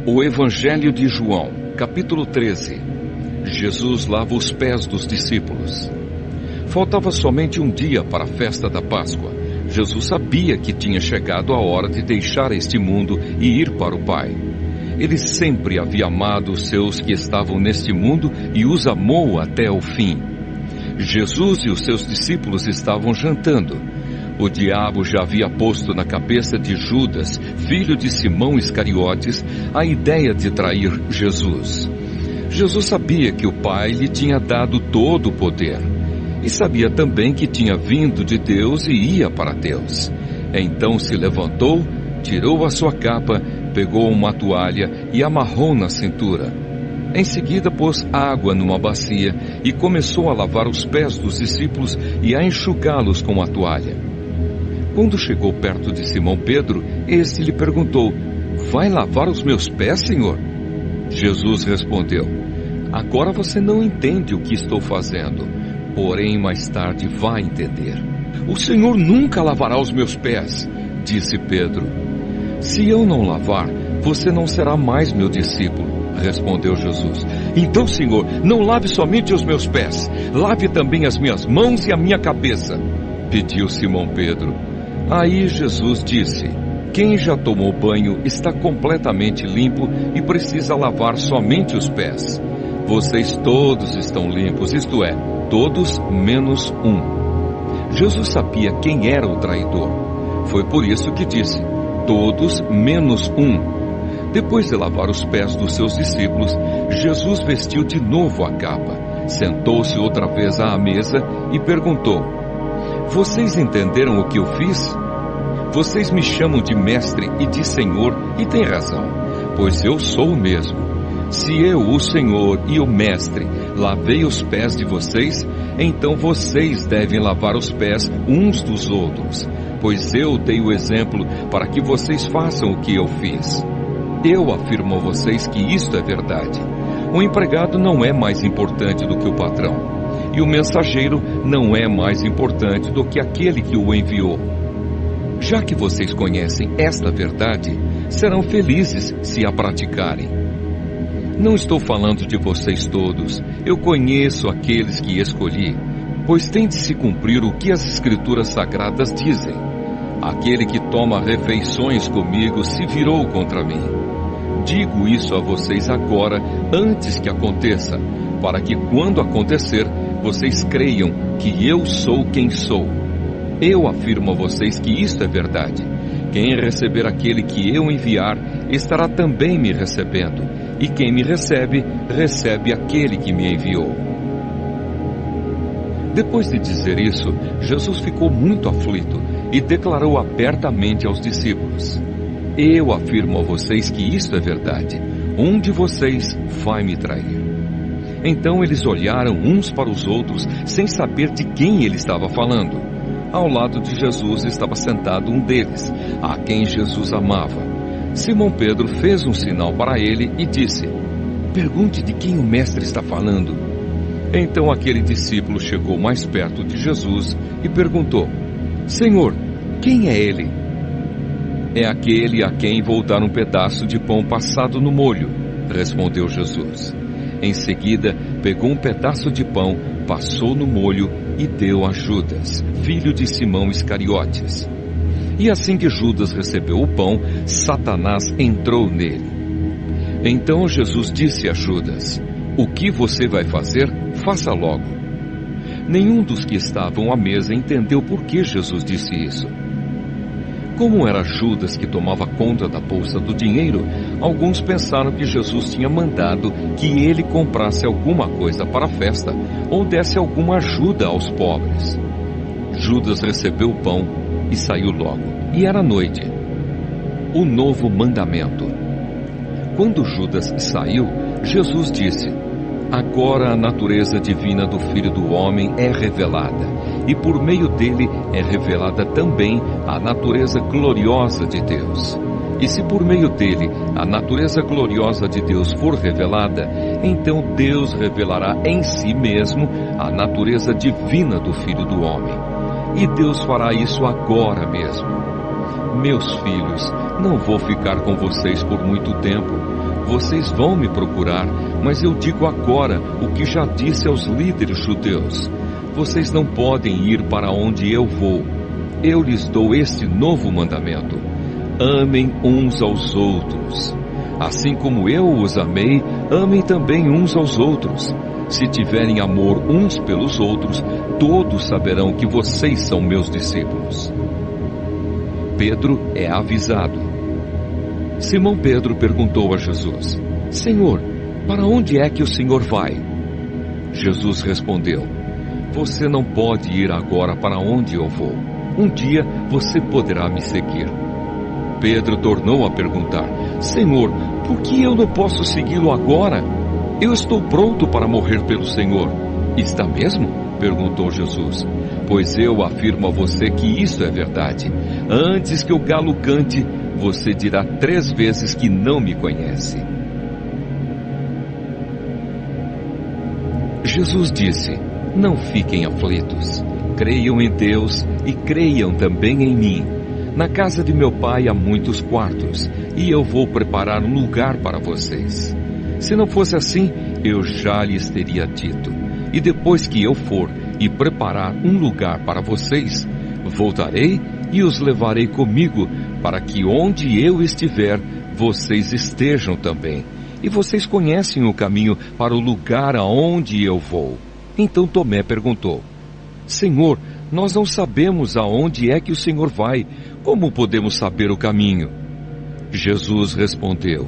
O Evangelho de João, capítulo 13. Jesus lava os pés dos discípulos. Faltava somente um dia para a festa da Páscoa. Jesus sabia que tinha chegado a hora de deixar este mundo e ir para o Pai. Ele sempre havia amado os seus que estavam neste mundo e os amou até o fim. Jesus e os seus discípulos estavam jantando. O diabo já havia posto na cabeça de Judas, filho de Simão Iscariotes, a ideia de trair Jesus. Jesus sabia que o Pai lhe tinha dado todo o poder. E sabia também que tinha vindo de Deus e ia para Deus. Então se levantou, tirou a sua capa, pegou uma toalha e amarrou na cintura. Em seguida pôs água numa bacia e começou a lavar os pés dos discípulos e a enxugá-los com a toalha. Quando chegou perto de Simão Pedro, este lhe perguntou: "Vai lavar os meus pés, Senhor?" Jesus respondeu: "Agora você não entende o que estou fazendo, porém mais tarde vai entender." "O Senhor nunca lavará os meus pés", disse Pedro. "Se eu não lavar, você não será mais meu discípulo", respondeu Jesus. "Então, Senhor, não lave somente os meus pés, lave também as minhas mãos e a minha cabeça", pediu Simão Pedro. Aí Jesus disse: "Quem já tomou banho está completamente limpo e precisa lavar somente os pés. Vocês todos estão limpos, isto é, todos menos um." Jesus sabia quem era o traidor. Foi por isso que disse: "Todos menos um." Depois de lavar os pés dos seus discípulos, Jesus vestiu de novo a capa, sentou-se outra vez à mesa e perguntou: "Vocês entenderam o que eu fiz? Vocês me chamam de mestre e de Senhor, e têm razão, pois eu sou o mesmo. Se eu, o Senhor e o mestre, lavei os pés de vocês, então vocês devem lavar os pés uns dos outros, pois eu dei o exemplo para que vocês façam o que eu fiz. Eu afirmo a vocês que isto é verdade. O empregado não é mais importante do que o patrão, e o mensageiro não é mais importante do que aquele que o enviou. Já que vocês conhecem esta verdade, serão felizes se a praticarem. Não estou falando de vocês todos, eu conheço aqueles que escolhi, pois tem de se cumprir o que as Escrituras Sagradas dizem. Aquele que toma refeições comigo se virou contra mim. Digo isso a vocês agora, antes que aconteça, para que quando acontecer, vocês creiam que eu sou quem sou. Eu afirmo a vocês que isto é verdade. Quem receber aquele que eu enviar, estará também me recebendo. E quem me recebe, recebe aquele que me enviou." Depois de dizer isso, Jesus ficou muito aflito e declarou abertamente aos discípulos: "Eu afirmo a vocês que isto é verdade. Um de vocês vai me trair." Então eles olharam uns para os outros, sem saber de quem ele estava falando. Ao lado de Jesus estava sentado um deles, a quem Jesus amava. Simão Pedro fez um sinal para ele e disse: "Pergunte de quem o mestre está falando." Então aquele discípulo chegou mais perto de Jesus e perguntou: "Senhor, quem é ele?" "É aquele a quem vou dar um pedaço de pão passado no molho", respondeu Jesus. Em seguida, pegou um pedaço de pão, passou no molho e deu a Judas, filho de Simão Iscariotes. E assim que Judas recebeu o pão, Satanás entrou nele. Então Jesus disse a Judas: "O que você vai fazer, faça logo." Nenhum dos que estavam à mesa entendeu por que Jesus disse isso. Como era Judas que tomava conta da bolsa do dinheiro, alguns pensaram que Jesus tinha mandado que ele comprasse alguma coisa para a festa ou desse alguma ajuda aos pobres. Judas recebeu o pão e saiu logo, e era noite. O novo mandamento. Quando Judas saiu, Jesus disse: "Agora a natureza divina do Filho do Homem é revelada, e por meio dele é revelada também a natureza gloriosa de Deus. E se por meio dele a natureza gloriosa de Deus for revelada, então Deus revelará em si mesmo a natureza divina do Filho do Homem. E Deus fará isso agora mesmo. Meus filhos, não vou ficar com vocês por muito tempo. Vocês vão me procurar, mas eu digo agora o que já disse aos líderes judeus. Vocês não podem ir para onde eu vou. Eu lhes dou este novo mandamento: amem uns aos outros. Assim como eu os amei, amem também uns aos outros. Se tiverem amor uns pelos outros, todos saberão que vocês são meus discípulos. Pedro é avisado. Simão Pedro perguntou a Jesus: Senhor, para onde é que o Senhor vai? Jesus respondeu: Você não pode ir agora para onde eu vou. Um dia você poderá me seguir. Pedro tornou a perguntar: Senhor, por que eu não posso segui-lo agora? Eu estou pronto para morrer pelo Senhor. Está mesmo? Perguntou Jesus. Pois eu afirmo a você que isso é verdade. Antes que o galo cante, você dirá 3 vezes que não me conhece. Jesus disse: Não fiquem aflitos. Creiam em Deus e creiam também em mim. Na casa de meu pai há muitos quartos, e eu vou preparar um lugar para vocês. Se não fosse assim, eu já lhes teria dito. E depois que eu for e preparar um lugar para vocês, voltarei e os levarei comigo, para que onde eu estiver, vocês estejam também. E vocês conhecem o caminho para o lugar aonde eu vou. Então Tomé perguntou: Senhor, nós não sabemos aonde é que o Senhor vai. Como podemos saber o caminho? Jesus respondeu: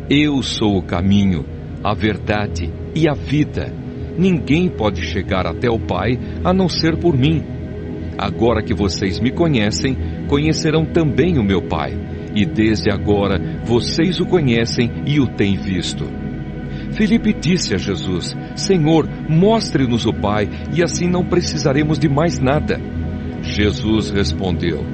Eu sou o caminho, a verdade e a vida. Ninguém pode chegar até o Pai a não ser por mim. Agora que vocês me conhecem, conhecerão também o meu Pai. E desde agora vocês o conhecem e o têm visto. Filipe disse a Jesus: Senhor, mostre-nos o Pai, e assim não precisaremos de mais nada. Jesus respondeu: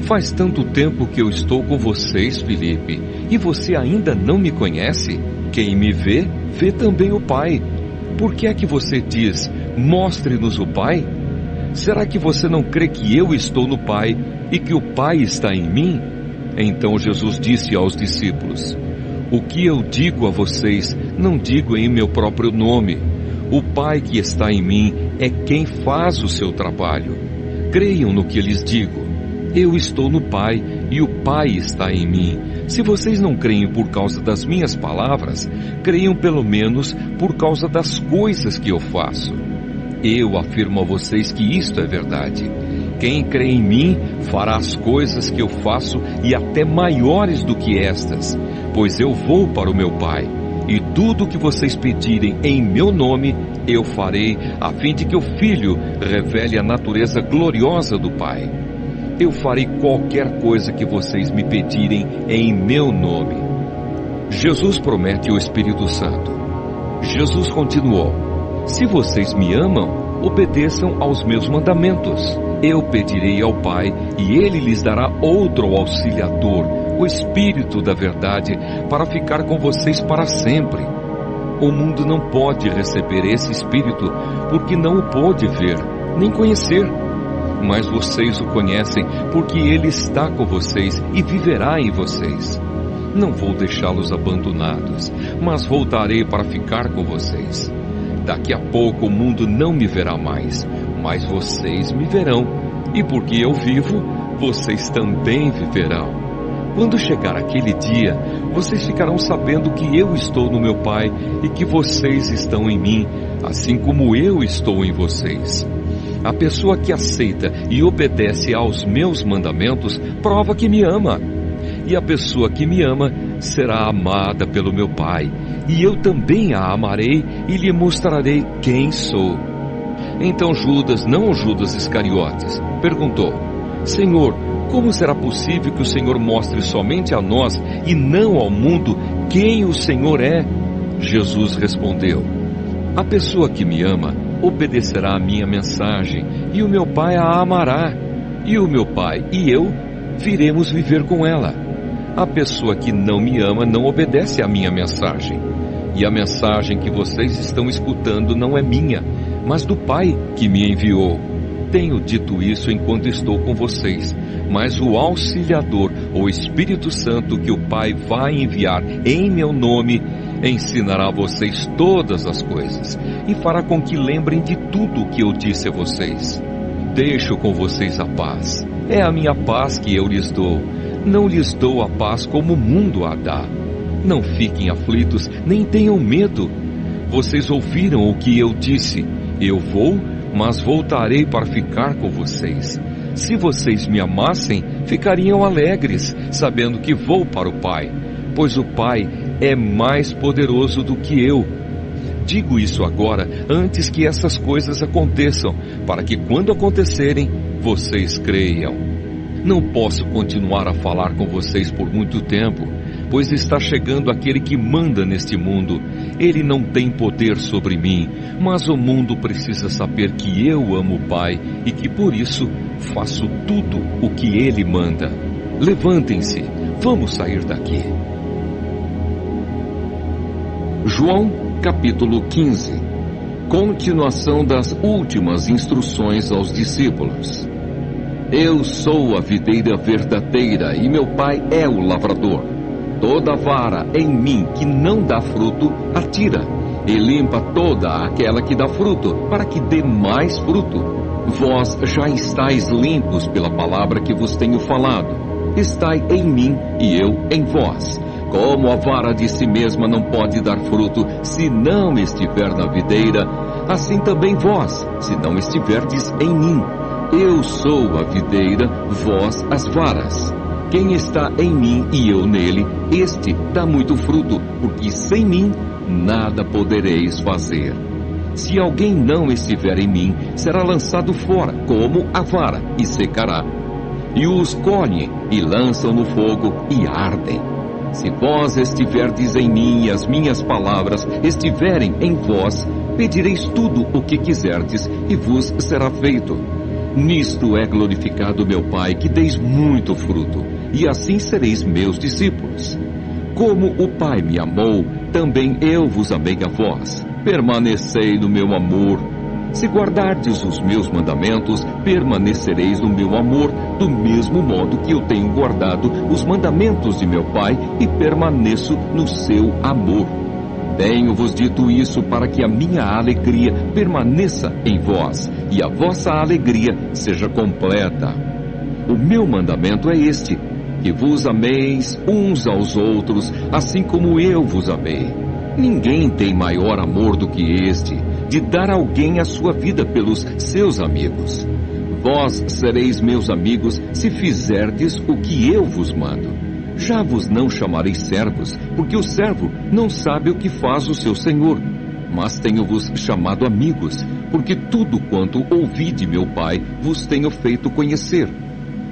Faz tanto tempo que eu estou com vocês, Filipe, e você ainda não me conhece? Quem me vê, vê também o Pai. Por que é que você diz: mostre-nos o Pai? Será que você não crê que eu estou no Pai e que o Pai está em mim? Então Jesus disse aos discípulos: O que eu digo a vocês, não digo em meu próprio nome. O Pai que está em mim é quem faz o seu trabalho. Creiam no que lhes digo. Eu estou no Pai e o Pai está em mim. Se vocês não creem por causa das minhas palavras, creiam pelo menos por causa das coisas que eu faço. Eu afirmo a vocês que isto é verdade. Quem crê em mim fará as coisas que eu faço e até maiores do que estas, pois eu vou para o meu Pai. E tudo o que vocês pedirem em meu nome, eu farei, a fim de que o Filho revele a natureza gloriosa do Pai. Eu farei qualquer coisa que vocês me pedirem em meu nome. Jesus promete o Espírito Santo. Jesus continuou: Se vocês me amam, obedeçam aos meus mandamentos. Eu pedirei ao Pai, e Ele lhes dará outro auxiliador, o Espírito da verdade, para ficar com vocês para sempre. O mundo não pode receber esse Espírito, porque não o pôde ver, nem conhecer. Mas vocês o conhecem, porque Ele está com vocês e viverá em vocês. Não vou deixá-los abandonados, mas voltarei para ficar com vocês. Daqui a pouco o mundo não me verá mais, mas vocês me verão. E porque eu vivo, vocês também viverão. Quando chegar aquele dia, vocês ficarão sabendo que eu estou no meu Pai e que vocês estão em mim, assim como eu estou em vocês. A pessoa que aceita e obedece aos meus mandamentos prova que me ama. E a pessoa que me ama será amada pelo meu Pai. E eu também a amarei e lhe mostrarei quem sou. Então Judas, não Judas Iscariotes, perguntou: Senhor, como será possível que o Senhor mostre somente a nós e não ao mundo quem o Senhor é? Jesus respondeu: A pessoa que me ama obedecerá a minha mensagem, e o meu Pai a amará, e o meu Pai e eu viremos viver com ela. A pessoa que não me ama não obedece à minha mensagem, e a mensagem que vocês estão escutando não é minha, mas do Pai que me enviou. Tenho dito isso enquanto estou com vocês, mas o Auxiliador, o Espírito Santo, que o Pai vai enviar em meu nome, ensinará a vocês todas as coisas e fará com que lembrem de tudo o que eu disse a vocês. Deixo com vocês a paz. É a minha paz que eu lhes dou. Não lhes dou a paz como o mundo a dá. Não fiquem aflitos, nem tenham medo. Vocês ouviram o que eu disse. Eu vou, mas voltarei para ficar com vocês. Se vocês me amassem, ficariam alegres, sabendo que vou para o Pai, pois o Pai é mais poderoso do que eu. Digo isso agora, antes que essas coisas aconteçam, para que quando acontecerem, vocês creiam. Não posso continuar a falar com vocês por muito tempo, pois está chegando aquele que manda neste mundo. Ele não tem poder sobre mim, mas o mundo precisa saber que eu amo o Pai e que por isso faço tudo o que Ele manda. Levantem-se, vamos sair daqui. João capítulo 15. Continuação das últimas instruções aos discípulos. Eu sou a videira verdadeira e meu Pai é o lavrador. Toda vara em mim que não dá fruto, atira, e limpa toda aquela que dá fruto, para que dê mais fruto. Vós já estáis limpos pela palavra que vos tenho falado. Estai em mim e eu em vós. Como a vara de si mesma não pode dar fruto se não estiver na videira, assim também vós, se não estiverdes em mim. Eu sou a videira, vós as varas. Quem está em mim e eu nele, este dá muito fruto, porque sem mim nada podereis fazer. Se alguém não estiver em mim, será lançado fora, como a vara, e secará. E os colhem e lançam no fogo e ardem. Se vós estiverdes em mim e as minhas palavras estiverem em vós, pedireis tudo o que quiserdes e vos será feito. Nisto é glorificado meu Pai, que deis muito fruto, e assim sereis meus discípulos. Como o Pai me amou, também eu vos amei a vós. Permanecei no meu amor. Se guardardes os meus mandamentos, permanecereis no meu amor, do mesmo modo que eu tenho guardado os mandamentos de meu Pai e permaneço no seu amor. Tenho-vos dito isso para que a minha alegria permaneça em vós e a vossa alegria seja completa. O meu mandamento é este, que vos ameis uns aos outros, assim como eu vos amei. Ninguém tem maior amor do que este, de dar a alguém a sua vida pelos seus amigos. Vós sereis meus amigos se fizerdes o que eu vos mando. Já vos não chamarei servos, porque o servo não sabe o que faz o seu senhor. Mas tenho-vos chamado amigos, porque tudo quanto ouvi de meu Pai vos tenho feito conhecer.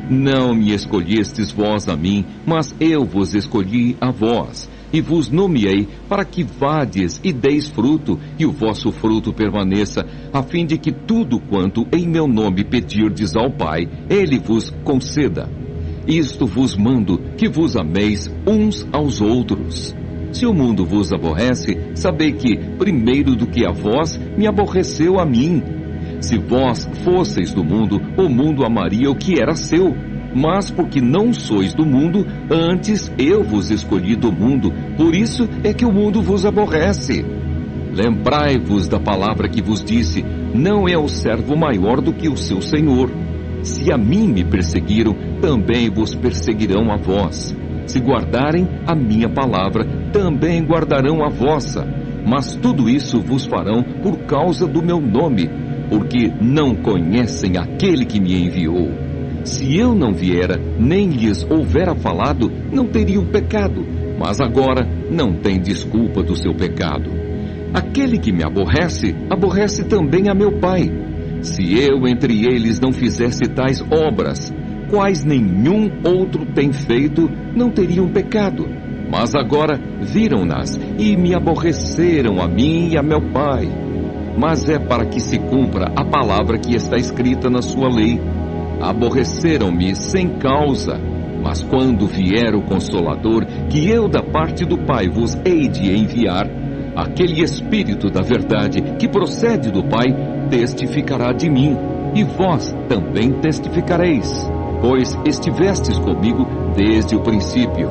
Não me escolhestes vós a mim, mas eu vos escolhi a vós, e vos nomeei para que vades e deis fruto, e o vosso fruto permaneça, a fim de que tudo quanto em meu nome pedirdes ao Pai, Ele vos conceda. Isto vos mando, que vos ameis uns aos outros. Se o mundo vos aborrece, sabei que, primeiro do que a vós, me aborreceu a mim. Se vós fosseis do mundo, o mundo amaria o que era seu. Mas porque não sois do mundo, antes eu vos escolhi do mundo, por isso é que o mundo vos aborrece. Lembrai-vos da palavra que vos disse, não é o servo maior do que o seu senhor. Se a mim me perseguiram, também vos perseguirão a vós. Se guardarem a minha palavra, também guardarão a vossa. Mas tudo isso vos farão por causa do meu nome, porque não conhecem aquele que me enviou. Se eu não viera, nem lhes houvera falado, não teriam pecado, mas agora não tem desculpa do seu pecado. Aquele que me aborrece, aborrece também a meu Pai. Se eu entre eles não fizesse tais obras, quais nenhum outro tem feito, não teriam pecado. Mas agora viram-nas e me aborreceram a mim e a meu Pai. Mas é para que se cumpra a palavra que está escrita na sua lei. Aborreceram-me sem causa, mas quando vier o Consolador, que eu da parte do Pai vos hei de enviar, aquele Espírito da verdade que procede do Pai, testificará de mim. e vós também testificareis, pois estivestes comigo desde o princípio.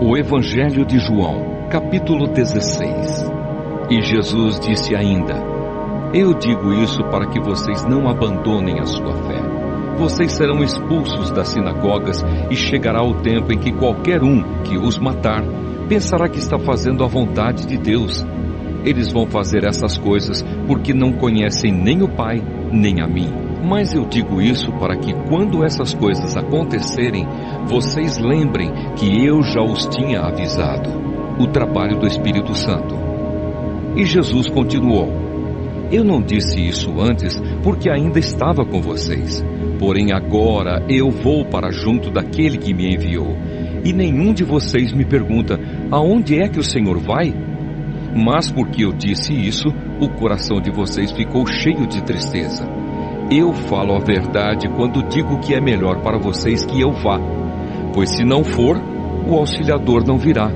O Evangelho de João, capítulo 16. E Jesus disse ainda: Eu digo isso para que vocês não abandonem a sua fé. Vocês serão expulsos das sinagogas e chegará o tempo em que qualquer um que os matar pensará que está fazendo a vontade de Deus. Eles vão fazer essas coisas porque não conhecem nem o Pai, nem a mim. Mas eu digo isso para que quando essas coisas acontecerem, vocês lembrem que eu já os tinha avisado. O trabalho do Espírito Santo. E Jesus continuou: Eu não disse isso antes porque ainda estava com vocês. Porém agora eu vou para junto daquele que me enviou. E nenhum de vocês me pergunta: aonde é que o Senhor vai? Mas porque eu disse isso, o coração de vocês ficou cheio de tristeza. Eu falo a verdade quando digo que é melhor para vocês que eu vá. Pois se não for, o Auxiliador não virá.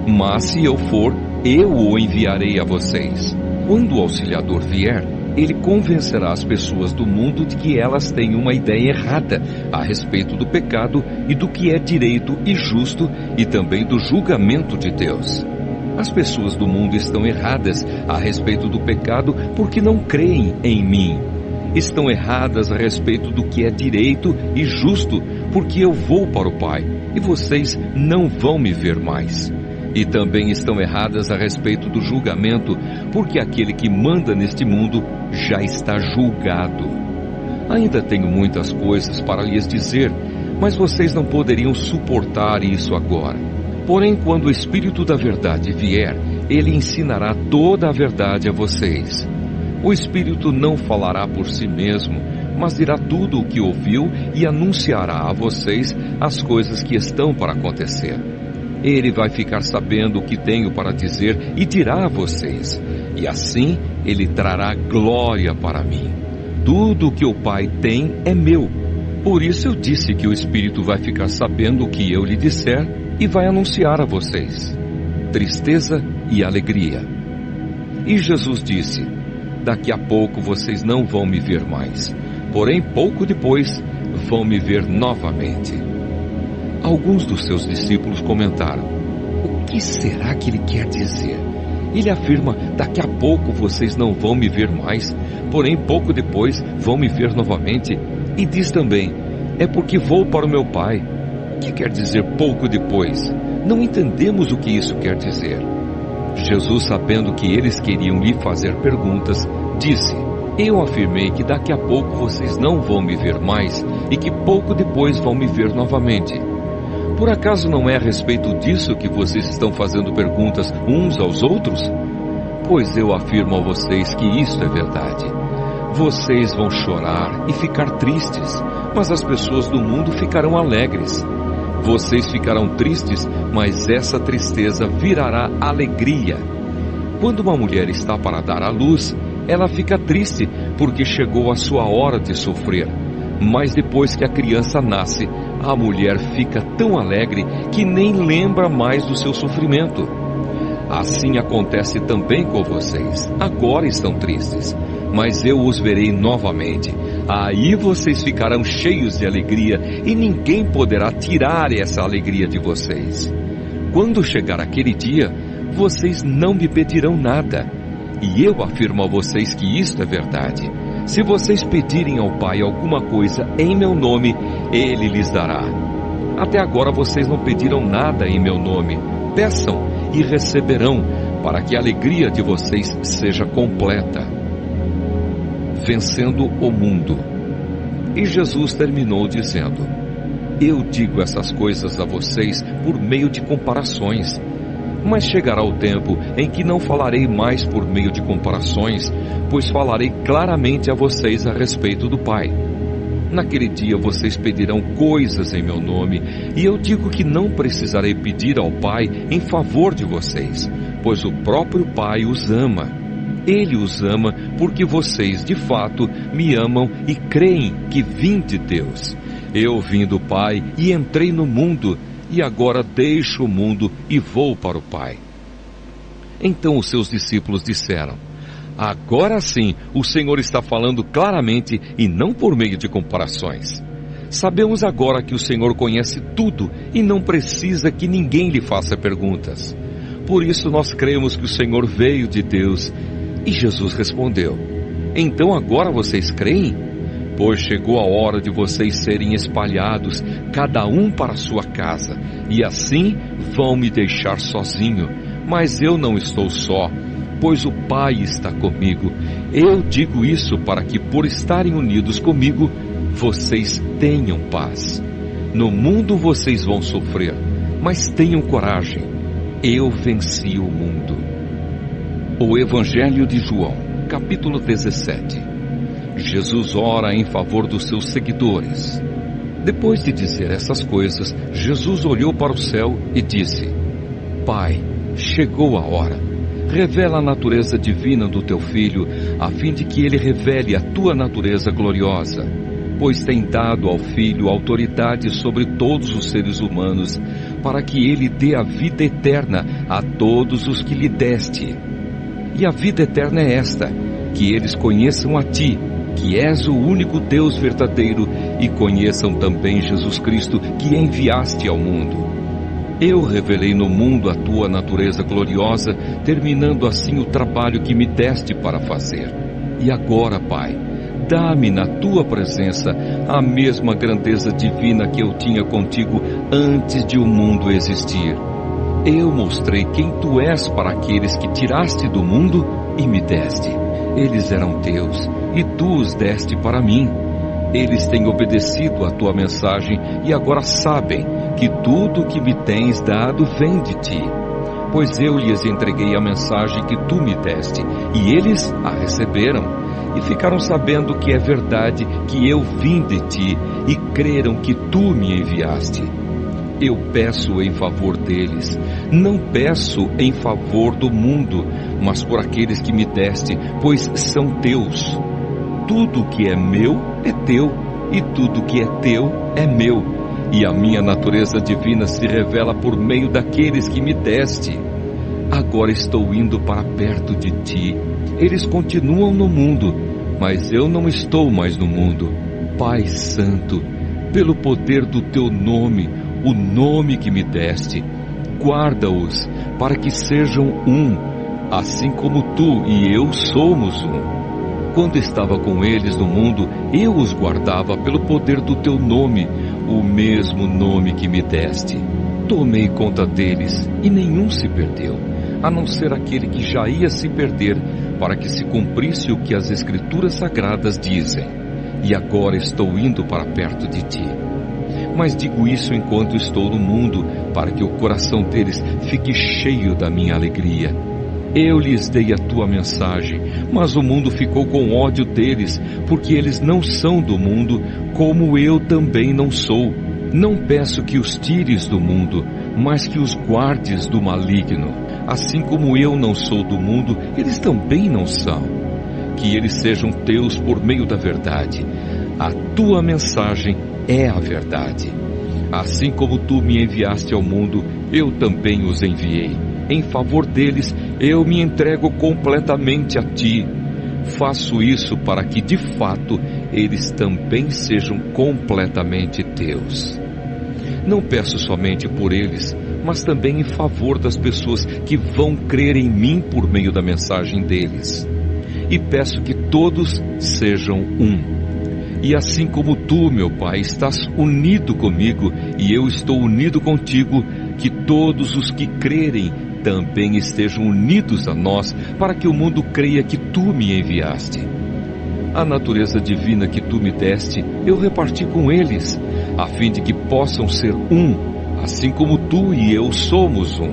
Mas se eu for, eu o enviarei a vocês. Quando o Auxiliador vier, ele convencerá as pessoas do mundo de que elas têm uma ideia errada a respeito do pecado e do que é direito e justo e também do julgamento de Deus. As pessoas do mundo estão erradas a respeito do pecado porque não creem em mim. Estão erradas a respeito do que é direito e justo porque eu vou para o Pai e vocês não vão me ver mais. E também estão erradas a respeito do julgamento, porque aquele que manda neste mundo já está julgado. Ainda tenho muitas coisas para lhes dizer, mas vocês não poderiam suportar isso agora. Porém, quando o Espírito da Verdade vier, ele ensinará toda a verdade a vocês. O Espírito não falará por si mesmo, mas dirá tudo o que ouviu e anunciará a vocês as coisas que estão para acontecer. Ele vai ficar sabendo o que tenho para dizer e dirá a vocês, e assim ele trará glória para mim. Tudo o que o Pai tem é meu. Por isso eu disse que o Espírito vai ficar sabendo o que eu lhe disser e vai anunciar a vocês tristeza e alegria. E Jesus disse: Daqui a pouco vocês não vão me ver mais, porém pouco depois vão me ver novamente. Alguns dos seus discípulos comentaram: O que será que ele quer dizer? Ele afirma: daqui a pouco vocês não vão me ver mais, porém pouco depois vão me ver novamente. E diz também: é porque vou para o meu Pai. O que quer dizer pouco depois? Não entendemos o que isso quer dizer. Jesus, sabendo que eles queriam lhe fazer perguntas, disse: Eu afirmei que daqui a pouco vocês não vão me ver mais e que pouco depois vão me ver novamente. Por acaso não é a respeito disso que vocês estão fazendo perguntas uns aos outros? Pois eu afirmo a vocês que isto é verdade. Vocês vão chorar e ficar tristes, mas as pessoas do mundo ficarão alegres. Vocês ficarão tristes, mas essa tristeza virará alegria. Quando uma mulher está para dar à luz, ela fica triste porque chegou a sua hora de sofrer. Mas depois que a criança nasce, a mulher fica tão alegre que nem lembra mais do seu sofrimento. Assim acontece também com vocês. Agora estão tristes, mas eu os verei novamente. Aí vocês ficarão cheios de alegria e ninguém poderá tirar essa alegria de vocês. Quando chegar aquele dia, vocês não me pedirão nada. E eu afirmo a vocês que isto é verdade. Se vocês pedirem ao Pai alguma coisa em meu nome, Ele lhes dará. Até agora vocês não pediram nada em meu nome. Peçam e receberão, para que a alegria de vocês seja completa. Vencendo o mundo. E Jesus terminou dizendo: Eu digo essas coisas a vocês por meio de comparações. Mas chegará o tempo em que não falarei mais por meio de comparações, pois falarei claramente a vocês a respeito do Pai. Naquele dia vocês pedirão coisas em meu nome, e eu digo que não precisarei pedir ao Pai em favor de vocês, pois o próprio Pai os ama. Ele os ama porque vocês, de fato, me amam e creem que vim de Deus. Eu vim do Pai e entrei no mundo, e agora deixo o mundo e vou para o Pai." Então os seus discípulos disseram: "Agora sim, o Senhor está falando claramente e não por meio de comparações. Sabemos agora que o Senhor conhece tudo e não precisa que ninguém lhe faça perguntas. Por isso nós cremos que o Senhor veio de Deus." E Jesus respondeu: "Então agora vocês creem? Pois chegou a hora de vocês serem espalhados, cada um para a sua casa, e assim vão me deixar sozinho. Mas eu não estou só, pois o Pai está comigo. Eu digo isso para que, por estarem unidos comigo, vocês tenham paz. No mundo vocês vão sofrer, mas tenham coragem. Eu venci o mundo." O Evangelho de João, capítulo 17. Jesus ora em favor dos seus seguidores. Depois de dizer essas coisas, Jesus olhou para o céu e disse: "Pai, chegou a hora. Revela a natureza divina do teu Filho, a fim de que ele revele a tua natureza gloriosa. Pois tem dado ao Filho autoridade sobre todos os seres humanos, para que ele dê a vida eterna a todos os que lhe deste. E a vida eterna é esta: que eles conheçam a ti, que és o único Deus verdadeiro, e conheçam também Jesus Cristo, que enviaste ao mundo. Eu revelei no mundo a tua natureza gloriosa, terminando assim o trabalho que me deste para fazer. E agora, Pai, dá-me na tua presença a mesma grandeza divina que eu tinha contigo antes de o mundo existir. Eu mostrei quem tu és para aqueles que tiraste do mundo e me deste. Eles eram teus, e tu os deste para mim. Eles têm obedecido à tua mensagem e agora sabem que tudo o que me tens dado vem de ti. Pois eu lhes entreguei a mensagem que tu me deste, e eles a receberam, e ficaram sabendo que é verdade que eu vim de ti, e creram que tu me enviaste. Eu peço em favor deles, não peço em favor do mundo, mas por aqueles que me deste, pois são teus. Tudo que é meu é teu, e tudo que é teu é meu, e a minha natureza divina se revela por meio daqueles que me deste. Agora estou indo para perto de ti. Eles continuam no mundo, mas eu não estou mais no mundo. Pai Santo, pelo poder do teu nome, o nome que me deste, guarda-os para que sejam um, assim como tu e eu somos um. Quando estava com eles no mundo, eu os guardava pelo poder do teu nome, o mesmo nome que me deste. Tomei conta deles e nenhum se perdeu, a não ser aquele que já ia se perder, para que se cumprisse o que as Escrituras Sagradas dizem. E agora estou indo para perto de ti. Mas digo isso enquanto estou no mundo, para que o coração deles fique cheio da minha alegria. Eu lhes dei a tua mensagem, mas o mundo ficou com ódio deles, porque eles não são do mundo, como eu também não sou. Não peço que os tires do mundo, mas que os guardes do maligno. Assim como eu não sou do mundo, eles também não são. Que eles sejam teus por meio da verdade. A tua mensagem é a verdade. Assim como tu me enviaste ao mundo, eu também os enviei. Em favor deles, eu me entrego completamente a ti. Faço isso para que, de fato, eles também sejam completamente teus. Não peço somente por eles, mas também em favor das pessoas que vão crer em mim por meio da mensagem deles. E peço que todos sejam um. E assim como tu, meu Pai, estás unido comigo e eu estou unido contigo, que todos os que crerem também estejam unidos a nós, para que o mundo creia que tu me enviaste. A natureza divina que tu me deste, eu reparti com eles, a fim de que possam ser um, assim como tu e eu somos um.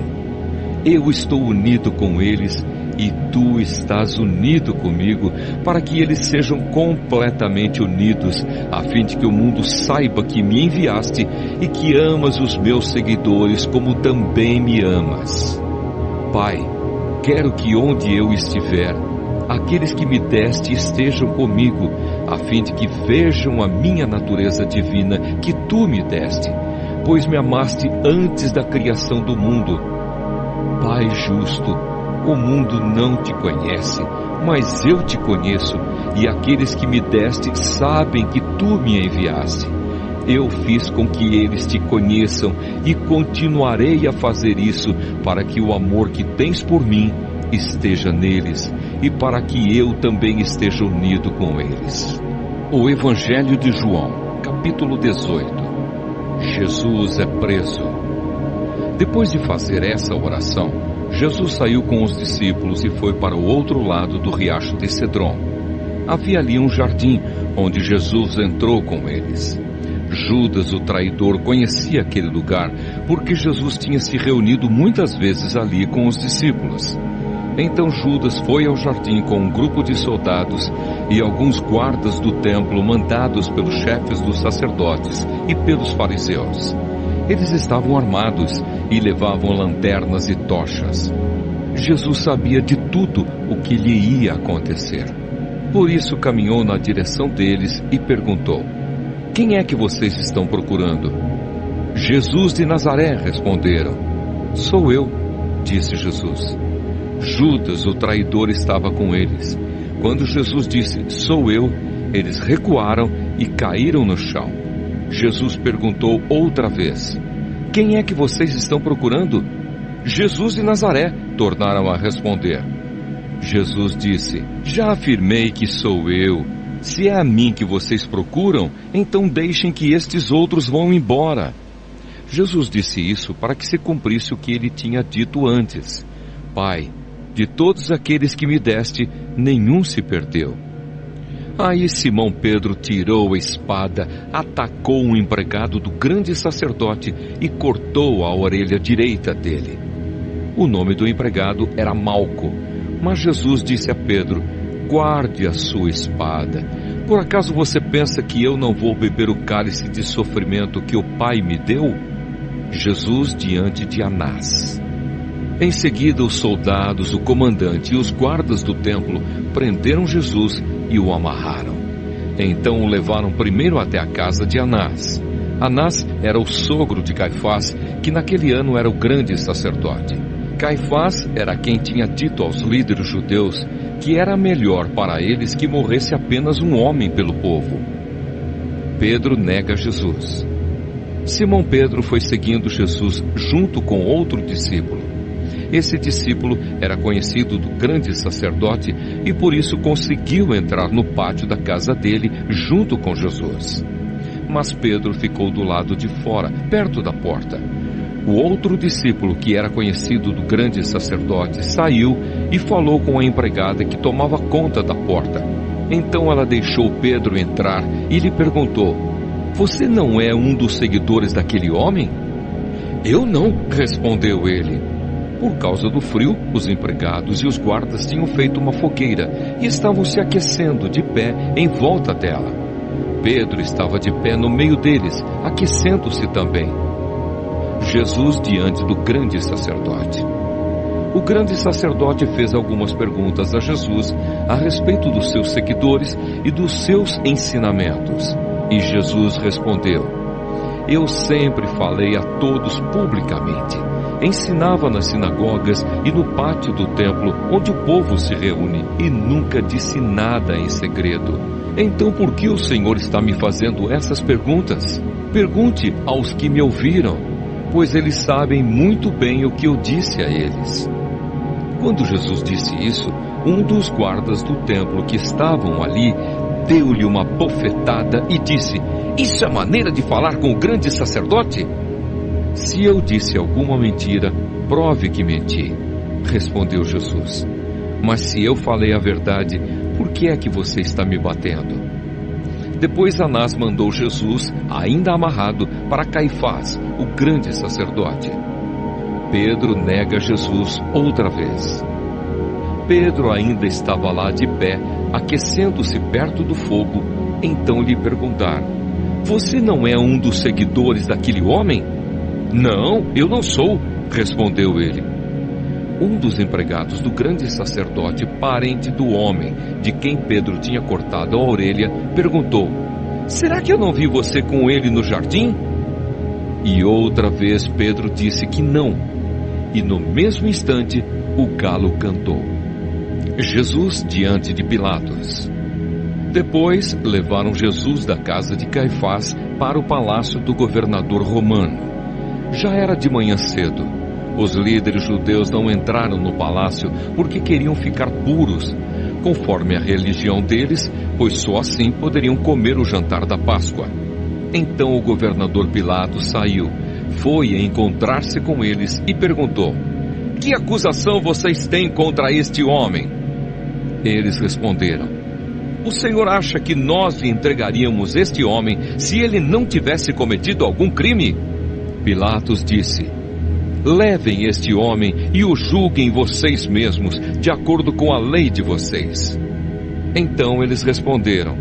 Eu estou unido com eles e tu estás unido comigo, para que eles sejam completamente unidos, a fim de que o mundo saiba que me enviaste e que amas os meus seguidores como também me amas. Pai, quero que onde eu estiver, aqueles que me deste estejam comigo, a fim de que vejam a minha natureza divina que tu me deste, pois me amaste antes da criação do mundo. Pai justo, o mundo não te conhece, mas eu te conheço, e aqueles que me deste sabem que tu me enviaste. Eu fiz com que eles te conheçam e continuarei a fazer isso para que o amor que tens por mim esteja neles e para que eu também esteja unido com eles. O Evangelho de João, capítulo 18. Jesus é preso. Depois de fazer essa oração, Jesus saiu com os discípulos e foi para o outro lado do riacho de Cedron. Havia ali um jardim onde Jesus entrou com eles. Judas, o traidor, conhecia aquele lugar porque Jesus tinha se reunido muitas vezes ali com os discípulos. Então Judas foi ao jardim com um grupo de soldados e alguns guardas do templo mandados pelos chefes dos sacerdotes e pelos fariseus. Eles estavam armados e levavam lanternas e tochas. Jesus sabia de tudo o que lhe ia acontecer. Por isso caminhou na direção deles e perguntou: quem é que vocês estão procurando? Jesus de Nazaré, responderam. Sou eu, disse Jesus. Judas, o traidor, estava com eles. Quando Jesus disse, sou eu, eles recuaram e caíram no chão. Jesus perguntou outra vez, quem é que vocês estão procurando? Jesus de Nazaré, tornaram a responder. Jesus disse, já afirmei que sou eu. Se é a mim que vocês procuram, então deixem que estes outros vão embora. Jesus disse isso para que se cumprisse o que ele tinha dito antes. Pai, de todos aqueles que me deste, nenhum se perdeu. Aí Simão Pedro tirou a espada, atacou um empregado do grande sacerdote e cortou a orelha direita dele. O nome do empregado era Malco, mas Jesus disse a Pedro, guarde a sua espada. Por acaso você pensa que eu não vou beber o cálice de sofrimento que o Pai me deu? Jesus diante de Anás. Em seguida, os soldados, o comandante e os guardas do templo prenderam Jesus e o amarraram. Então o levaram primeiro até a casa de Anás. Anás era o sogro de Caifás, que naquele ano era o grande sacerdote. Caifás era quem tinha dito aos líderes judeus que era melhor para eles que morresse apenas um homem pelo povo. Pedro nega Jesus. Simão Pedro foi seguindo Jesus junto com outro discípulo. Esse discípulo era conhecido do grande sacerdote e por isso conseguiu entrar no pátio da casa dele junto com Jesus. Mas Pedro ficou do lado de fora, perto da porta. O outro discípulo, que era conhecido do grande sacerdote, saiu e falou com a empregada que tomava conta da porta. Então ela deixou Pedro entrar e lhe perguntou, você não é um dos seguidores daquele homem? Eu não, respondeu ele. Por causa do frio, os empregados e os guardas tinham feito uma fogueira e estavam se aquecendo de pé em volta dela. Pedro estava de pé no meio deles, aquecendo-se também. Jesus diante do grande sacerdote. O grande sacerdote fez algumas perguntas a Jesus a respeito dos seus seguidores e dos seus ensinamentos. E Jesus respondeu, eu sempre falei a todos publicamente. Ensinava nas sinagogas e no pátio do templo, onde o povo se reúne, e nunca disse nada em segredo. Então por que o Senhor está me fazendo essas perguntas? Pergunte aos que me ouviram, pois eles sabem muito bem o que eu disse a eles. Quando Jesus disse isso, um dos guardas do templo que estavam ali deu-lhe uma bofetada e disse, isso é maneira de falar com o grande sacerdote? Se eu disse alguma mentira, prove que menti, respondeu Jesus. Mas se eu falei a verdade, por que é que você está me batendo? Depois Anás mandou Jesus, ainda amarrado, para Caifás, o grande sacerdote. Pedro nega Jesus outra vez. Pedro ainda estava lá de pé, aquecendo-se perto do fogo. Então lhe perguntaram, você não é um dos seguidores daquele homem? Não, eu não sou, respondeu ele. Um dos empregados do grande sacerdote, parente do homem de quem Pedro tinha cortado a orelha, perguntou, será que eu não vi você com ele no jardim? E outra vez Pedro disse que não. E no mesmo instante, o galo cantou. Jesus diante de Pilatos. Depois, levaram Jesus da casa de Caifás para o palácio do governador romano. Já era de manhã cedo. Os líderes judeus não entraram no palácio porque queriam ficar puros, conforme a religião deles, pois só assim poderiam comer o jantar da Páscoa. Então o governador Pilatos saiu, foi encontrar-se com eles e perguntou: que acusação vocês têm contra este homem? Eles responderam: o senhor acha que nós lhe entregaríamos este homem se ele não tivesse cometido algum crime? Pilatos disse: levem este homem e o julguem vocês mesmos, de acordo com a lei de vocês. Então eles responderam: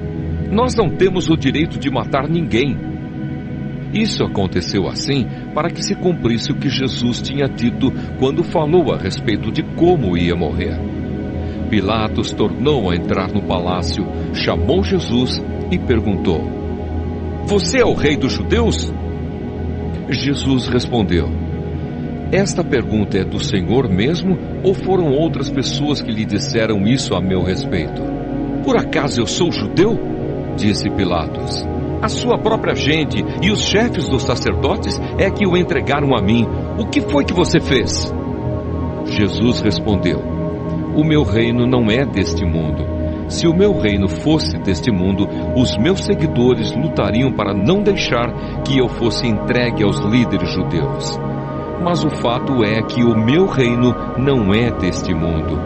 nós não temos o direito de matar ninguém. Isso aconteceu assim para que se cumprisse o que Jesus tinha dito quando falou a respeito de como ia morrer. Pilatos tornou a entrar no palácio, chamou Jesus e perguntou: você é o rei dos judeus? Jesus respondeu: esta pergunta é do Senhor mesmo ou foram outras pessoas que lhe disseram isso a meu respeito? Por acaso eu sou judeu? Disse Pilatos. A sua própria gente e os chefes dos sacerdotes é que o entregaram a mim. O que foi que você fez? Jesus respondeu: o meu reino não é deste mundo. Se o meu reino fosse deste mundo, os meus seguidores lutariam para não deixar que eu fosse entregue aos líderes judeus. Mas o fato é que o meu reino não é deste mundo.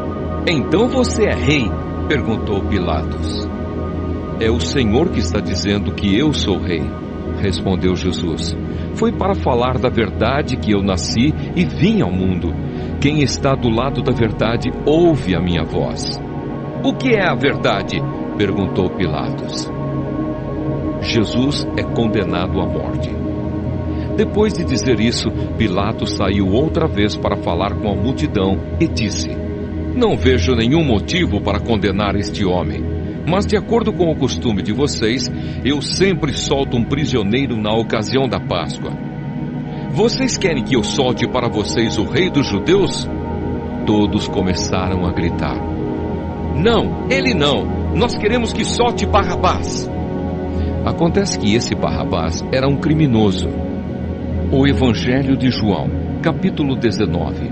Então você é rei? Perguntou Pilatos. É o Senhor que está dizendo que eu sou rei, respondeu Jesus. Foi para falar da verdade que eu nasci e vim ao mundo. Quem está do lado da verdade ouve a minha voz. O que é a verdade? Perguntou Pilatos. Jesus é condenado à morte. Depois de dizer isso, Pilatos saiu outra vez para falar com a multidão e disse: não vejo nenhum motivo para condenar este homem. Mas de acordo com o costume de vocês, eu sempre solto um prisioneiro na ocasião da Páscoa. Vocês querem que eu solte para vocês o rei dos judeus? Todos começaram a gritar: não, ele não, nós queremos que solte Barrabás. Acontece que esse Barrabás era um criminoso. O Evangelho de João, capítulo 19.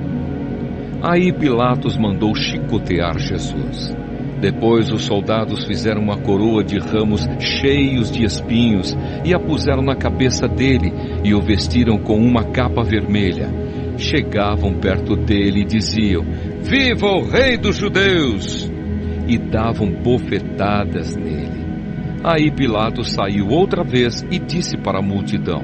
Aí Pilatos mandou chicotear Jesus. Depois os soldados fizeram uma coroa de ramos cheios de espinhos e a puseram na cabeça dele e o vestiram com uma capa vermelha. Chegavam perto dele e diziam: viva o rei dos judeus! E davam bofetadas nele. Aí Pilatos saiu outra vez e disse para a multidão: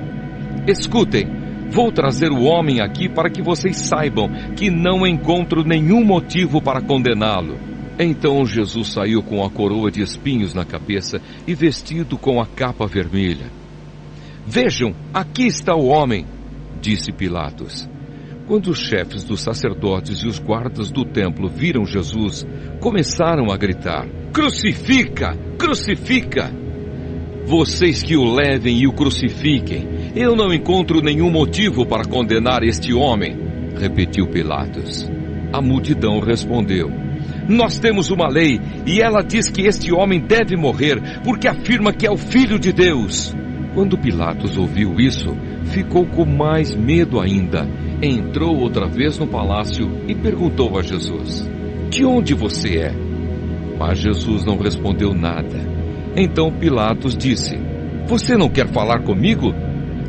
escutem, vou trazer o homem aqui para que vocês saibam que não encontro nenhum motivo para condená-lo. Então Jesus saiu com a coroa de espinhos na cabeça e vestido com a capa vermelha. Vejam, aqui está o homem, disse Pilatos. Quando os chefes dos sacerdotes e os guardas do templo viram Jesus, começaram a gritar: crucifica! Crucifica! Vocês que o levem e o crucifiquem. Eu não encontro nenhum motivo para condenar este homem, repetiu Pilatos. A multidão respondeu: nós temos uma lei e ela diz que este homem deve morrer porque afirma que é o Filho de Deus. Quando Pilatos ouviu isso, ficou com mais medo ainda. Entrou outra vez no palácio e perguntou a Jesus: de onde você é? Mas Jesus não respondeu nada. Então Pilatos disse: você não quer falar comigo?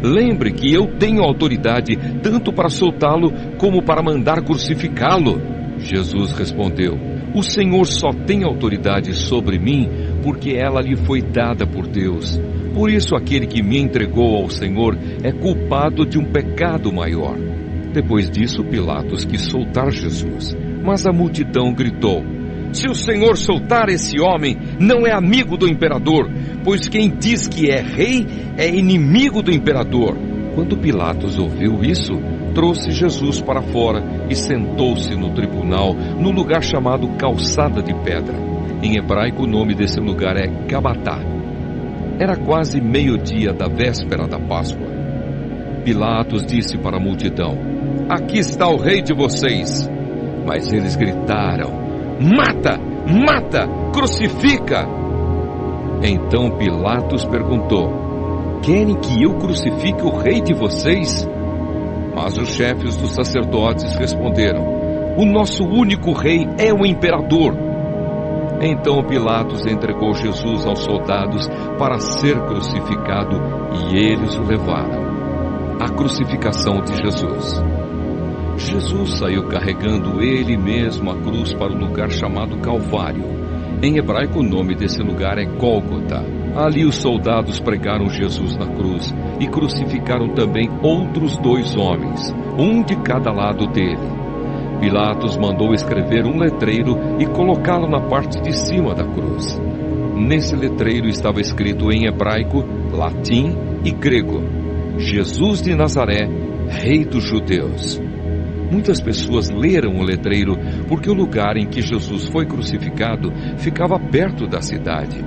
Lembre que eu tenho autoridade tanto para soltá-lo como para mandar crucificá-lo. Jesus respondeu: o Senhor só tem autoridade sobre mim porque ela lhe foi dada por Deus. Por isso aquele que me entregou ao Senhor é culpado de um pecado maior. Depois disso, Pilatos quis soltar Jesus, mas a multidão gritou: se o Senhor soltar esse homem, não é amigo do imperador, pois quem diz que é rei é inimigo do imperador. Quando Pilatos ouviu isso, trouxe Jesus para fora e sentou-se no tribunal, no lugar chamado Calçada de Pedra. Em hebraico, o nome desse lugar é Gabatá. Era quase meio-dia da véspera da Páscoa. Pilatos disse para a multidão: aqui está o rei de vocês. Mas eles gritaram: mata, mata, crucifica. Então Pilatos perguntou: querem que eu crucifique o rei de vocês? Mas os chefes dos sacerdotes responderam: o nosso único rei é o imperador. Então Pilatos entregou Jesus aos soldados para ser crucificado, e eles o levaram. A crucificação de Jesus. Jesus saiu carregando ele mesmo a cruz para o lugar chamado Calvário. Em hebraico, o nome desse lugar é Gólgota. Ali os soldados pregaram Jesus na cruz e crucificaram também outros 2 homens, um de cada lado dele. Pilatos mandou escrever um letreiro e colocá-lo na parte de cima da cruz. Nesse letreiro estava escrito em hebraico, latim e grego: Jesus de Nazaré, Rei dos Judeus. Muitas pessoas leram o letreiro porque o lugar em que Jesus foi crucificado ficava perto da cidade.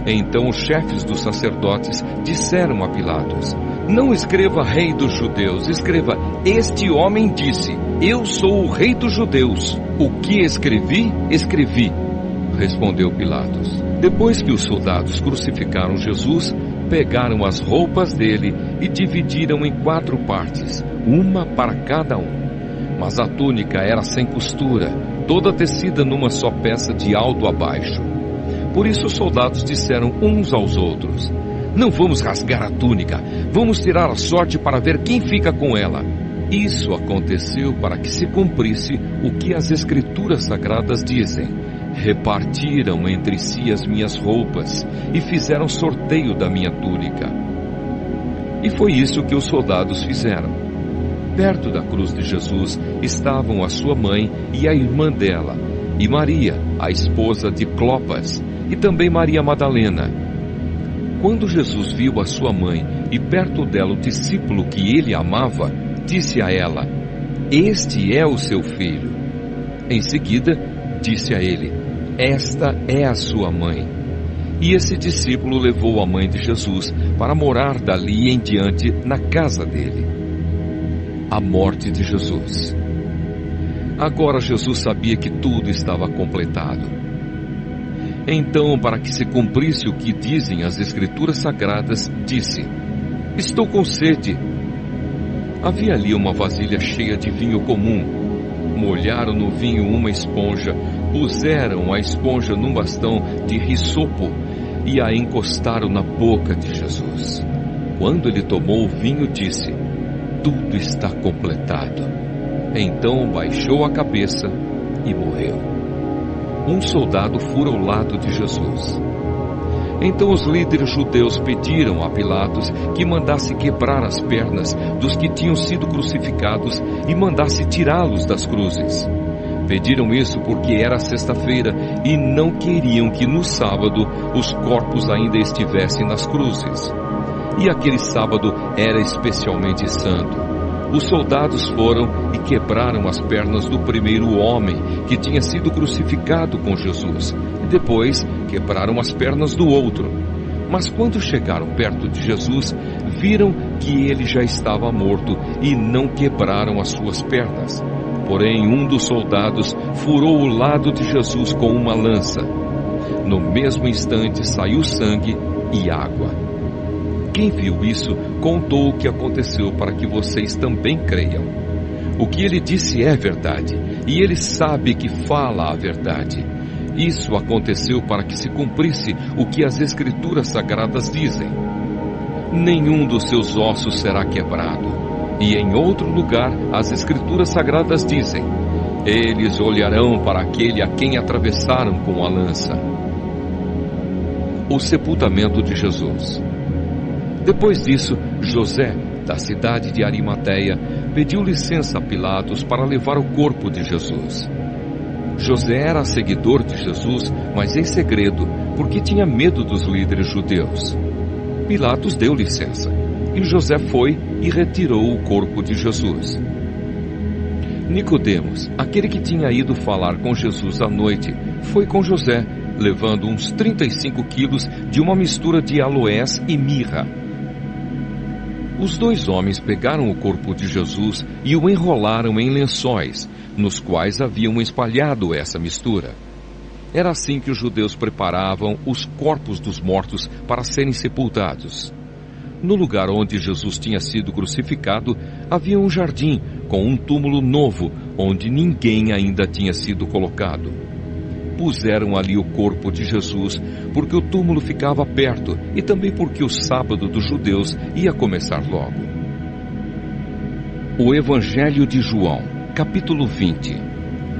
Então os chefes dos sacerdotes disseram a Pilatos: não escreva Rei dos Judeus, escreva: este homem disse, eu sou o Rei dos Judeus. O que escrevi, escrevi, respondeu Pilatos. Depois que os soldados crucificaram Jesus, pegaram as roupas dele e dividiram em 4 partes, uma para cada um. Mas a túnica era sem costura, toda tecida numa só peça de alto a baixo. Por isso os soldados disseram uns aos outros: não vamos rasgar a túnica, vamos tirar a sorte para ver quem fica com ela. Isso aconteceu para que se cumprisse o que as Escrituras Sagradas dizem: repartiram entre si as minhas roupas e fizeram sorteio da minha túnica. E foi isso que os soldados fizeram. Perto da cruz de Jesus estavam a sua mãe e a irmã dela, e Maria, a esposa de Clopas, e também Maria Madalena. Quando Jesus viu a sua mãe e perto dela o discípulo que ele amava, disse a ela: este é o seu filho. Em seguida, disse a ele: esta é a sua mãe. E esse discípulo levou a mãe de Jesus para morar dali em diante na casa dele. A morte de Jesus. Agora Jesus sabia que tudo estava completado. Então, para que se cumprisse o que dizem as Escrituras Sagradas, disse: estou com sede. Havia ali uma vasilha cheia de vinho comum. Molharam no vinho uma esponja, puseram a esponja num bastão de hisopo e a encostaram na boca de Jesus. Quando ele tomou o vinho, disse: tudo está completado. Então baixou a cabeça e morreu. Um soldado fura o lado de Jesus. Então os líderes judeus pediram a Pilatos que mandasse quebrar as pernas dos que tinham sido crucificados e mandasse tirá-los das cruzes. Pediram isso porque era sexta-feira e não queriam que no sábado os corpos ainda estivessem nas cruzes. E aquele sábado era especialmente santo. Os soldados foram e quebraram as pernas do primeiro homem que tinha sido crucificado com Jesus, e depois quebraram as pernas do outro. Mas quando chegaram perto de Jesus, viram que ele já estava morto e não quebraram as suas pernas. Porém, um dos soldados furou o lado de Jesus com uma lança. No mesmo instante saiu sangue e água. Quem viu isso contou o que aconteceu para que vocês também creiam. O que ele disse é verdade, e ele sabe que fala a verdade. Isso aconteceu para que se cumprisse o que as Escrituras Sagradas dizem: nenhum dos seus ossos será quebrado. E em outro lugar, as Escrituras Sagradas dizem: eles olharão para aquele a quem atravessaram com a lança. O sepultamento de Jesus. Depois disso, José, da cidade de Arimateia, pediu licença a Pilatos para levar o corpo de Jesus. José era seguidor de Jesus, mas em segredo, porque tinha medo dos líderes judeus. Pilatos deu licença, e José foi e retirou o corpo de Jesus. Nicodemos, aquele que tinha ido falar com Jesus à noite, foi com José, levando uns 35 quilos de uma mistura de aloés e mirra. Os dois homens pegaram o corpo de Jesus e o enrolaram em lençóis, nos quais haviam espalhado essa mistura. Era assim que os judeus preparavam os corpos dos mortos para serem sepultados. No lugar onde Jesus tinha sido crucificado, havia um jardim com um túmulo novo, onde ninguém ainda tinha sido colocado. Puseram ali o corpo de Jesus, porque o túmulo ficava perto e também porque o sábado dos judeus ia começar logo. O Evangelho de João, capítulo 20.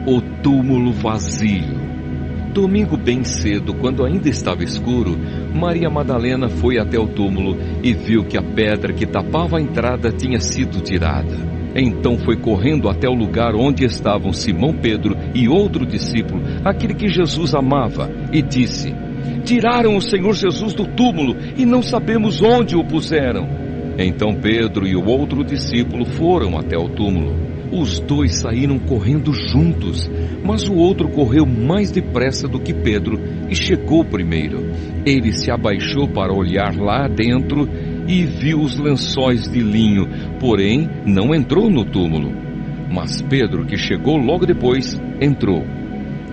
O túmulo vazio. Domingo bem cedo, quando ainda estava escuro, Maria Madalena foi até o túmulo e viu que a pedra que tapava a entrada tinha sido tirada. Então foi correndo até o lugar onde estavam Simão Pedro e outro discípulo, aquele que Jesus amava, e disse: "Tiraram o Senhor Jesus do túmulo e não sabemos onde o puseram." Então Pedro e o outro discípulo foram até o túmulo. Os dois saíram correndo juntos, mas o outro correu mais depressa do que Pedro e chegou primeiro. Ele se abaixou para olhar lá dentro e viu os lençóis de linho, porém não entrou no túmulo. Mas Pedro, que chegou logo depois, entrou.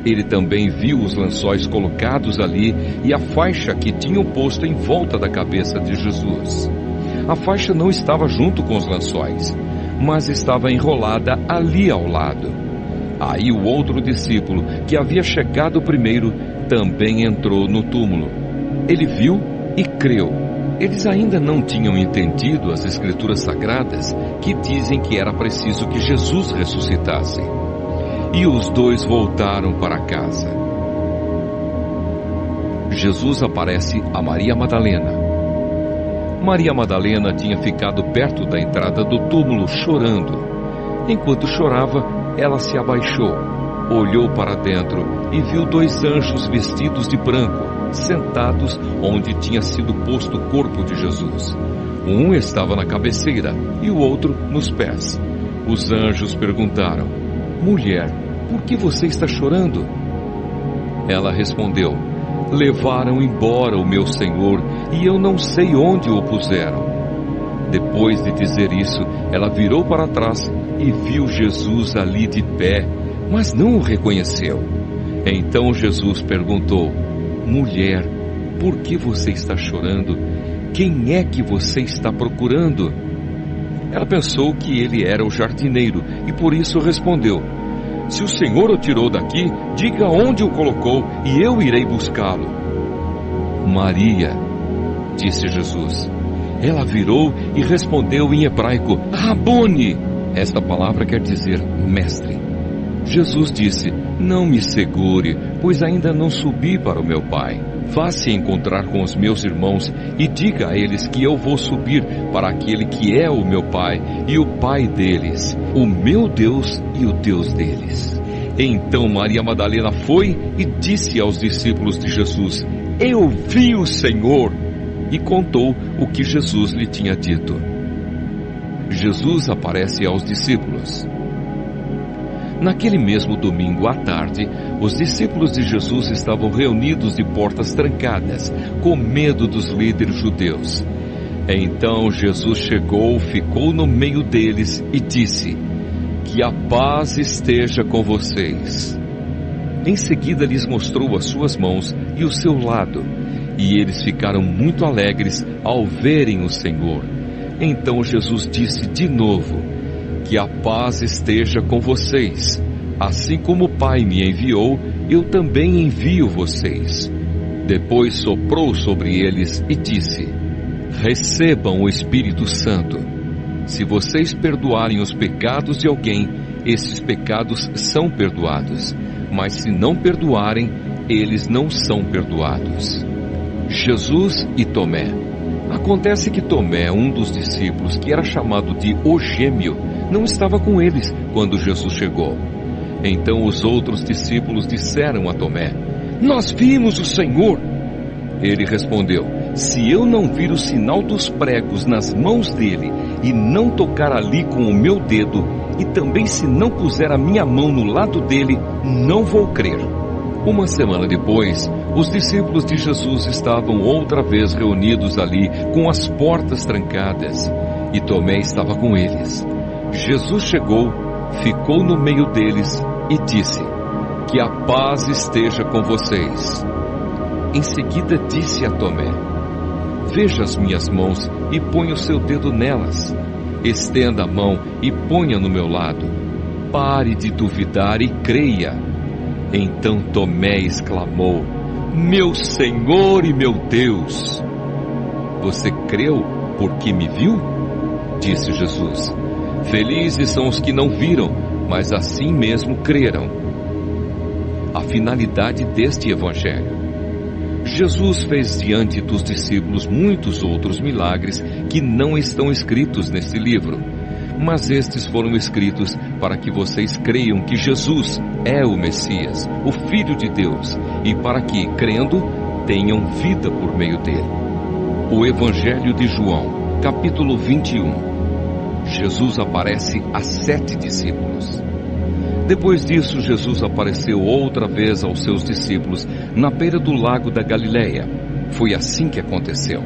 Ele também viu os lençóis colocados ali e a faixa que tinham posto em volta da cabeça de Jesus. A faixa não estava junto com os lençóis, mas estava enrolada ali ao lado. Aí o outro discípulo, que havia chegado primeiro, também entrou no túmulo. Ele viu e creu. Eles ainda não tinham entendido as Escrituras Sagradas, que dizem que era preciso que Jesus ressuscitasse. E os dois voltaram para casa. Jesus aparece a Maria Madalena. Maria Madalena tinha ficado perto da entrada do túmulo chorando. Enquanto chorava, ela se abaixou, olhou para dentro e viu dois anjos vestidos de branco, sentados onde tinha sido posto o corpo de Jesus. Um estava na cabeceira e o outro nos pés. Os anjos perguntaram: "Mulher, por que você está chorando?" Ela respondeu: "Levaram embora o meu Senhor e eu não sei onde o puseram." Depois de dizer isso, ela virou para trás e viu Jesus ali de pé, mas não o reconheceu. Então Jesus perguntou: "Mulher, por que você está chorando? Quem é que você está procurando?" Ela pensou que ele era o jardineiro e por isso respondeu: "Se o Senhor o tirou daqui, diga onde o colocou e eu irei buscá-lo." "Maria", disse Jesus. Ela virou e respondeu em hebraico: "Rabone." Esta palavra quer dizer mestre. Jesus disse: "Não me segure, pois ainda não subi para o meu Pai. Vá-se encontrar com os meus irmãos e diga a eles que eu vou subir para aquele que é o meu Pai e o Pai deles, o meu Deus e o Deus deles." Então Maria Madalena foi e disse aos discípulos de Jesus: "Eu vi o Senhor." E contou o que Jesus lhe tinha dito. Jesus aparece aos discípulos. Naquele mesmo domingo à tarde, os discípulos de Jesus estavam reunidos de portas trancadas, com medo dos líderes judeus. Então Jesus chegou, ficou no meio deles e disse: "Que a paz esteja com vocês." Em seguida lhes mostrou as suas mãos e o seu lado, e eles ficaram muito alegres ao verem o Senhor. Então Jesus disse de novo: "Que a paz esteja com vocês. Assim como o Pai me enviou, eu também envio vocês." Depois soprou sobre eles e disse: "Recebam o Espírito Santo. Se vocês perdoarem os pecados de alguém, esses pecados são perdoados. Mas se não perdoarem, eles não são perdoados." Jesus e Tomé. Acontece que Tomé, um dos discípulos, que era chamado de o Gêmeo, não estava com eles quando Jesus chegou. Então os outros discípulos disseram a Tomé: "Nós vimos o Senhor." Ele respondeu: "Se eu não vir o sinal dos pregos nas mãos dele e não tocar ali com o meu dedo, e também se não puser a minha mão no lado dele, não vou crer." Uma semana depois, os discípulos de Jesus estavam outra vez reunidos ali, com as portas trancadas. e Tomé estava com eles. Jesus chegou, ficou no meio deles e disse: que a paz esteja com vocês. Em seguida disse a Tomé: veja as minhas mãos e ponha o seu dedo nelas. Estenda a mão e ponha no meu lado. Pare de duvidar e creia. Então Tomé exclamou: meu Senhor e meu Deus! Você creu porque me viu? Disse Jesus: felizes são os que não viram, mas assim mesmo creram. A finalidade deste evangelho: Jesus fez diante dos discípulos muitos outros milagres que não estão escritos neste livro, mas estes foram escritos para que vocês creiam que Jesus é o Messias, o Filho de Deus, e para que, crendo, tenham vida por meio dele. O Evangelho de João, capítulo 21. Jesus aparece a 7 discípulos. Depois disso, Jesus apareceu outra vez aos seus discípulos na beira do lago da Galileia. Foi assim que aconteceu.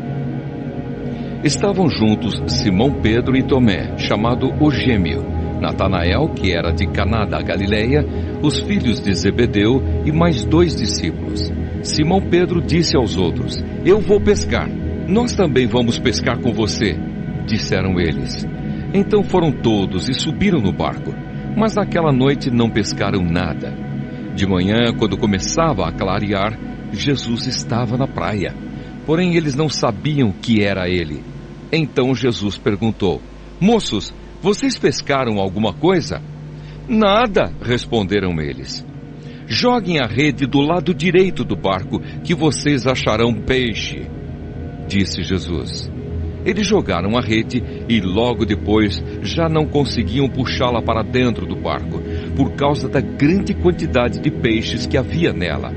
Estavam juntos Simão Pedro e Tomé, chamado o Gêmeo, Natanael, que era de Caná da Galileia, os filhos de Zebedeu e mais 2 discípulos. Simão Pedro disse aos outros: eu vou pescar. Nós também vamos pescar com você, disseram eles. Então foram todos e subiram no barco. Mas naquela noite não pescaram nada. De manhã, quando começava a clarear, Jesus estava na praia. Porém, eles não sabiam que era ele. Então Jesus perguntou: moços, vocês pescaram alguma coisa? Nada, responderam eles. Joguem a rede do lado direito do barco, que vocês acharão peixe, disse Jesus. Eles jogaram a rede e logo depois já não conseguiam puxá-la para dentro do barco, por causa da grande quantidade de peixes que havia nela.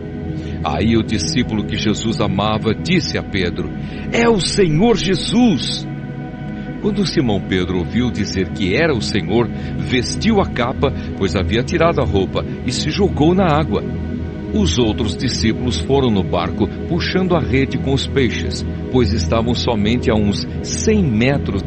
Aí o discípulo que Jesus amava disse a Pedro: é o Senhor Jesus! Quando Simão Pedro ouviu dizer que era o Senhor, vestiu a capa, pois havia tirado a roupa, e se jogou na água. Os outros discípulos foram no barco puxando a rede com os peixes, pois estavam somente a uns 100 metros